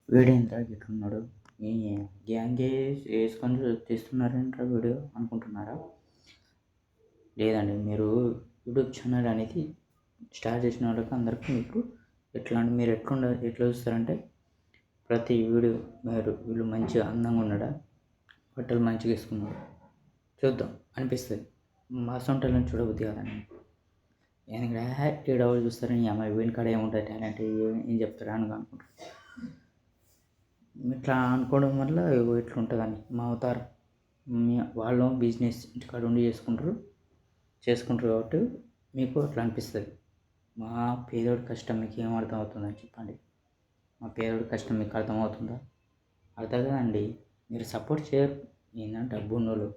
వీడేంట్రా గిట్లున్నాడు, ఈ గ్యాంగే వేసుకొని తీస్తున్నారేంట్రా వీడియో అనుకుంటున్నారా? లేదండి, మీరు యూట్యూబ్ ఛానల్ అనేది స్టార్ట్ చేసిన వాళ్ళకి అందరికీ మీకు మీరు ఎట్లా చూస్తారంటే, ప్రతి వీడియో వీళ్ళు మంచిగా అందంగా ఉన్నాడా, బట్టలు మంచిగా వేసుకున్నాడు చూద్దాం అనిపిస్తుంది. మా సొంటలను చూడబుద్ధి కాదండి. ఎందుకంటే ఈడవాళ్ళు చూస్తారని ఈ అమ్మాయి వీని కాడ ఏముంటుంది టాలెంట్, ఏం చెప్తారా అని అనుకుంటారు. ఇట్లా అనుకోవడం వల్ల ఇట్లుంటుందని మా అవతారం. వాళ్ళు బిజినెస్ ఇంటికాడ ఉండి చేసుకుంటారు కాబట్టి మీకు అట్లా అనిపిస్తుంది. మా పేదోడి కష్టం మీకు ఏం అర్థం అవుతుందని చెప్పండి. మా పేదోడి కష్టం మీకు అర్థమవుతుందా? అర్థం కదండి. మీరు సపోర్ట్ చేయరు. ఏంటంటే డబ్బు ఉన్నోళ్ళు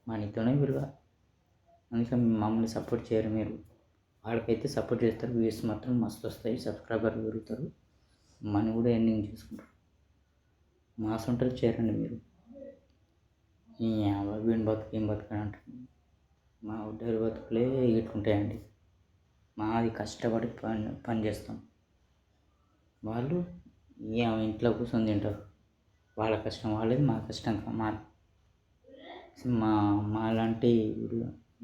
మనీతోనే విలువ. అందుకని మమ్మల్ని సపోర్ట్ చేయరు మీరు. వాళ్ళకైతే సపోర్ట్ చేస్తారు, వ్యూస్ మాత్రం మస్తు వస్తాయి, సబ్స్క్రైబర్లు పెరుగుతారు, మనీ కూడా ఎర్నింగ్ చేసుకుంటారు. మా సొంటలు చేరండి మీరు. ఈ వీని బతుకు ఏం బతుకు అంటారు. మా ఉడ్డరి బతుకులే ఇట్లుంటాయండి. మాది కష్టపడి పని చేస్తాం. వాళ్ళు ఇంట్లో కూర్చొని తింటారు. వాళ్ళ కష్టం వాళ్ళది, మా కష్టం మాది.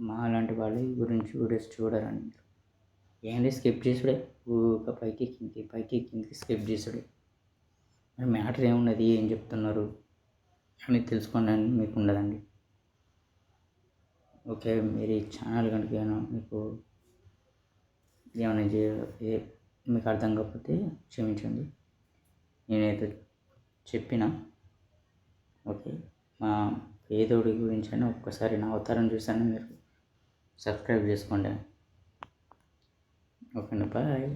మాలాంటి వాళ్ళ గురించి వీడియోస్ చూడరండి. ఏంటి స్కిప్ చేసుడే, ఊరికే పైకి కిందికి స్కిప్ చేసుడే. మరి మ్యాటర్ ఏమున్నది, ఏం చెప్తున్నారు అని తెలుసుకోండి అని మీకు ఉండదండి. ఓకే, మీరు ఈ ఛానల్ కనుక మీకు ఏమైనా మీకు అర్థం కాకపోతే క్షమించండి. నేనైతే చెప్పిన ఓకే, మా పేదోడి గురించి అని ఒక్కసారి నా అవతారం చూసాను, మీరు సబ్స్క్రైబ్ చేసుకోండి. Okay, bye.